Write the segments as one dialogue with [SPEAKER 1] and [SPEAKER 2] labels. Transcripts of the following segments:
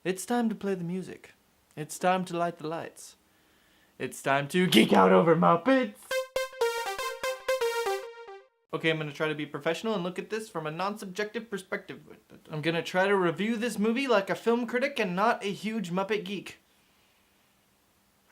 [SPEAKER 1] It's time to play the music. It's time to light the lights. It's time to geek out over Muppets. Okay, I'm gonna try to be professional and look at this from a non-subjective perspective. I'm gonna try to review this movie like a film critic and not a huge Muppet geek.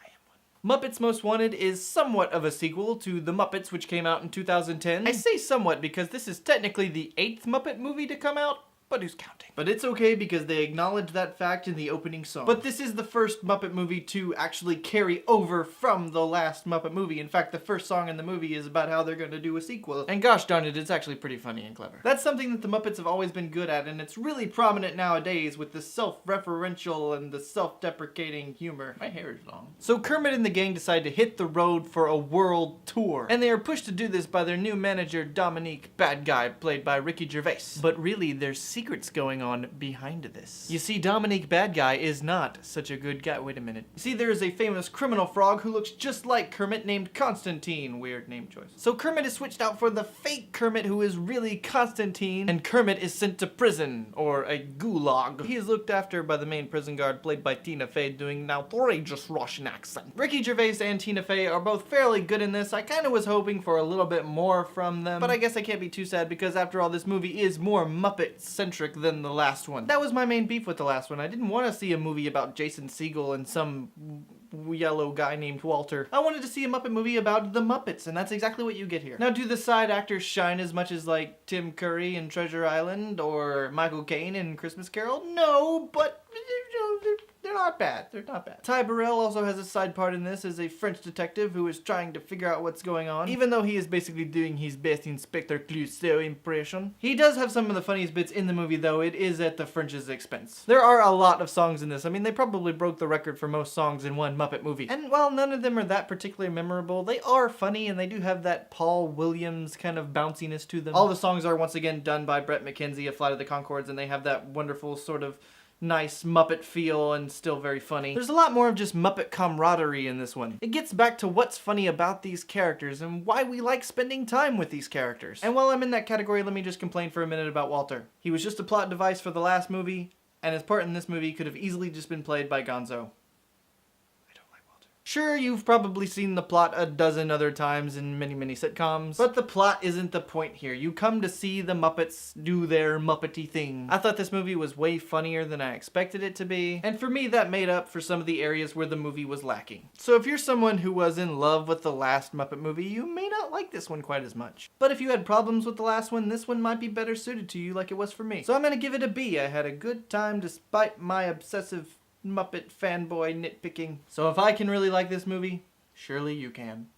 [SPEAKER 1] I am one. Muppets Most Wanted is somewhat of a sequel to The Muppets, which came out in 2010. I say somewhat because this is technically the 8th Muppet movie to come out, but who's counting? But it's okay because they acknowledge that fact in the opening song. But this is the first Muppet movie to actually carry over from the last Muppet movie. In fact, the first song in the movie is about how they're going to do a sequel. And gosh darn it, it's actually pretty funny and clever. That's something that the Muppets have always been good at, and it's really prominent nowadays with the self-referential and the self-deprecating humor. My hair is long. So Kermit and the gang decide to hit the road for a world tour. And they are pushed to do this by their new manager, Dominique Bad Guy, played by Ricky Gervais. But really, there's secrets going on behind this. You see, Dominique Bad Guy is not such a good guy. Wait a minute. You see, there is a famous criminal frog who looks just like Kermit named Constantine. Weird name choice. So Kermit is switched out for the fake Kermit who is really Constantine, and Kermit is sent to prison, or a gulag. He is looked after by the main prison guard played by Tina Fey doing an outrageous Russian accent. Ricky Gervais and Tina Fey are both fairly good in this. I kind of was hoping for a little bit more from them, but I guess I can't be too sad because after all, this movie is more Muppet-centric than the last one. That was my main beef with the last one. I didn't want to see a movie about Jason Segel and some yellow guy named Walter. I wanted to see a Muppet movie about the Muppets, and that's exactly what you get here. Now, do the side actors shine as much as like Tim Curry in Treasure Island or Michael Caine in Christmas Carol? No, but they're not bad. They're not bad. Ty Burrell also has a side part in this as a French detective who is trying to figure out what's going on, even though he is basically doing his best Inspector Clouseau impression. He does have some of the funniest bits in the movie, though it is at the French's expense. There are a lot of songs in this. I mean, they probably broke the record for most songs in one Muppet movie. And while none of them are that particularly memorable, they are funny and they do have that Paul Williams kind of bounciness to them. All the songs are once again done by Brett McKenzie of Flight of the Conchords, and they have that wonderful sort of nice Muppet feel and still very funny. There's a lot more of just Muppet camaraderie in this one. It gets back to what's funny about these characters and why we like spending time with these characters. And while I'm in that category, let me just complain for a minute about Walter. He was just a plot device for the last movie, and his part in this movie could have easily just been played by Gonzo. Sure, you've probably seen the plot a dozen other times in many, many sitcoms, but the plot isn't the point here. You come to see the Muppets do their Muppety thing. I thought this movie was way funnier than I expected it to be, and for me that made up for some of the areas where the movie was lacking. So if you're someone who was in love with the last Muppet movie, you may not like this one quite as much. But if you had problems with the last one, this one might be better suited to you like it was for me. So I'm gonna give it a B. I had a good time despite my obsessive Muppet fanboy nitpicking. So if I can really like this movie, surely you can.